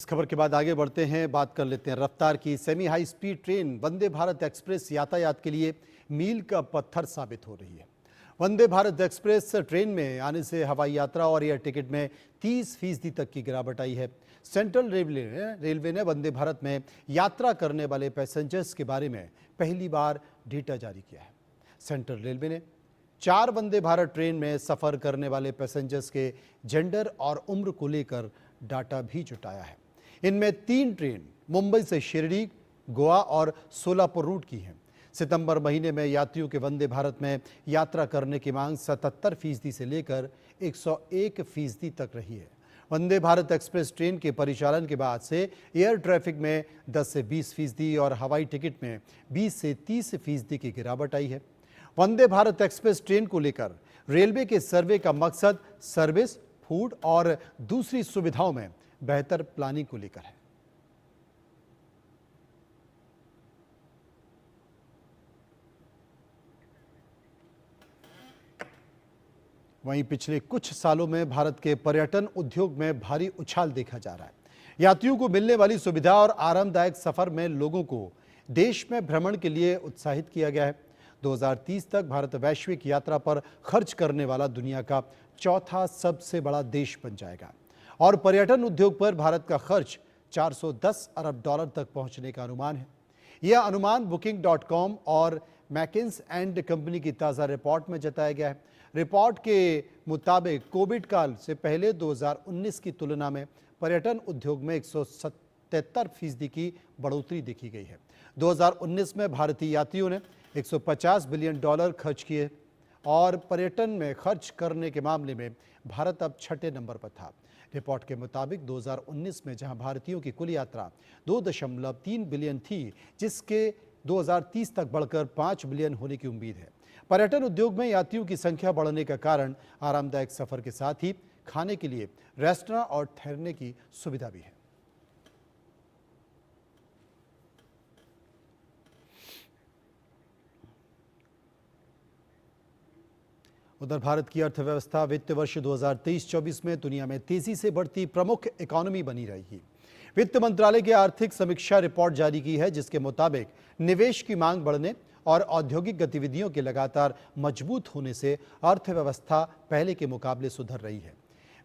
खबर के बाद आगे बढ़ते हैं, बात कर लेते हैं रफ्तार की। Semi high speed train Vande Bharat express यातायात के लिए मील का पत्थर साबित हो रही है। वंदे भारत एक्सप्रेस ट्रेन में आने से हवाई यात्रा और एयर टिकट में 30% तक की गिरावट आई है। सेंट्रल रेलवे ने वंदे भारत में यात्रा करने वाले पैसेंजर्स के बारे में पहली बार डेटा जारी किया है। सेंट्रल रेलवे ने 4 वंदे भारत ट्रेन में सफर करने वाले पैसेंजर्स के जेंडर और उम्र को लेकर डाटा भी जुटाया है। इनमें 3 ट्रेन मुंबई से शिरडी, गोवा और सोलापुर रूट की हैं। सितंबर महीने में यात्रियों के वंदे भारत में यात्रा करने की मांग 77% से लेकर 101% तक रही है। वंदे भारत एक्सप्रेस ट्रेन के परिचालन के बाद से एयर ट्रैफिक में 10 से 20% और हवाई टिकट में 20 से 30% की गिरावट आई है। वंदे भारत एक्सप्रेस ट्रेन को लेकर रेलवे के सर्वे का मकसद सर्विस, फूड और दूसरी सुविधाओं में बेहतर प्लानिंग को लेकर है। वहीं पिछले कुछ सालों में भारत के पर्यटन उद्योग में भारी उछाल देखा जा रहा है। यात्रियों को मिलने वाली सुविधा और आरामदायक सफर में लोगों को देश में भ्रमण के लिए उत्साहित किया गया है। 2030 तक भारत वैश्विक यात्रा पर खर्च करने वाला दुनिया का चौथा सबसे बड़ा देश बन जाएगा और पर्यटन उद्योग पर भारत का खर्च 410 अरब डॉलर तक पहुंचने का अनुमान है। यह अनुमान Booking.com और मैकिन्से एंड कंपनी की ताज़ा रिपोर्ट में जताया गया है। रिपोर्ट के मुताबिक कोविड काल से पहले 2019 की तुलना में पर्यटन उद्योग में 177% की बढ़ोतरी देखी गई है। 2019 में भारतीय यात्रियों ने 150 बिलियन डॉलर खर्च किए और पर्यटन में खर्च करने के मामले में भारत अब 6ठे नंबर पर था। रिपोर्ट के मुताबिक 2019 में जहां भारतीयों की कुल यात्रा 2.3 बिलियन थी, जिसके 2030 तक बढ़कर 5 बिलियन होने की उम्मीद है। पर्यटन उद्योग में यात्रियों की संख्या बढ़ने का कारण आरामदायक सफर के साथ ही खाने के लिए रेस्टोरेंट और ठहरने की सुविधा भी है। उधर भारत की अर्थव्यवस्था वित्त वर्ष 2023-24 में दुनिया में तेजी से बढ़ती प्रमुख इकोनॉमी बनी रहेगी। वित्त मंत्रालय की आर्थिक समीक्षा रिपोर्ट जारी की है, जिसके मुताबिक निवेश की मांग बढ़ने और औद्योगिक गतिविधियों के लगातार मजबूत होने से अर्थव्यवस्था पहले के मुकाबले सुधर रही है।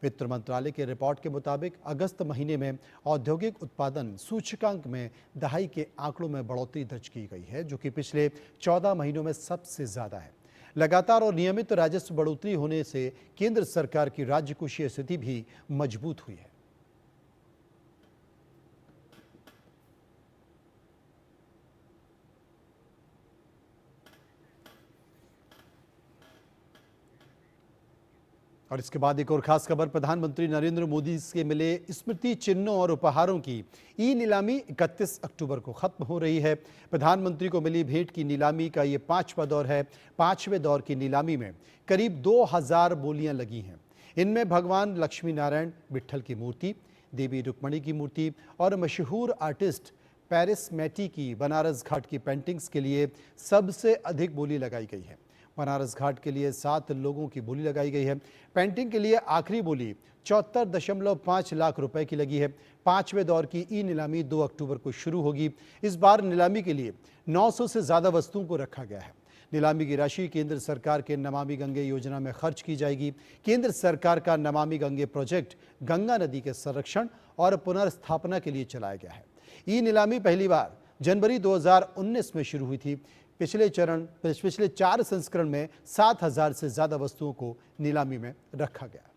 वित्त मंत्रालय के रिपोर्ट के मुताबिक अगस्त महीने में औद्योगिक उत्पादन सूचकांक में दहाई के आंकड़ों में बढ़ोतरी दर्ज की गई है, जो कि पिछले 14 महीनों में सबसे ज्यादा है। लगातार और नियमित राजस्व बढ़ोतरी होने से केंद्र सरकार की राजकोषीय स्थिति भी मजबूत हुई है। और इसके बाद एक और खास खबर, प्रधानमंत्री नरेंद्र मोदी से मिले स्मृति चिन्हों और उपहारों की ई नीलामी 31 अक्टूबर को खत्म हो रही है। प्रधानमंत्री को मिली भेंट की नीलामी का ये 5वां दौर है। 5वें दौर की नीलामी में करीब 2000 बोलियां लगी हैं। इनमें भगवान लक्ष्मी नारायण विट्ठल की मूर्ति, देवी रुक्मणी की मूर्ति और मशहूर आर्टिस्ट पेरिस मैटी की बनारस घाट की पेंटिंग्स के लिए सबसे अधिक बोली लगाई गई है। बनारस घाट के लिए 7 लोगों की बोली लगाई गई है। पेंटिंग के लिए आखिरी बोली 74.5 लाख रुपए की लगी है। 5वें दौर की ई नीलामी 2 अक्टूबर को शुरू होगी। इस बार नीलामी के लिए 900 से ज़्यादा वस्तुओं को रखा गया है। नीलामी की राशि केंद्र सरकार के नमामि गंगे योजना में खर्च की जाएगी। केंद्र सरकार का नमामि गंगे प्रोजेक्ट गंगा नदी के संरक्षण और पुनर्स्थापना के लिए चलाया गया है। ई नीलामी पहली बार जनवरी 2019 में शुरू हुई थी। पिछले 4 संस्करण में 7000 से ज़्यादा वस्तुओं को नीलामी में रखा गया।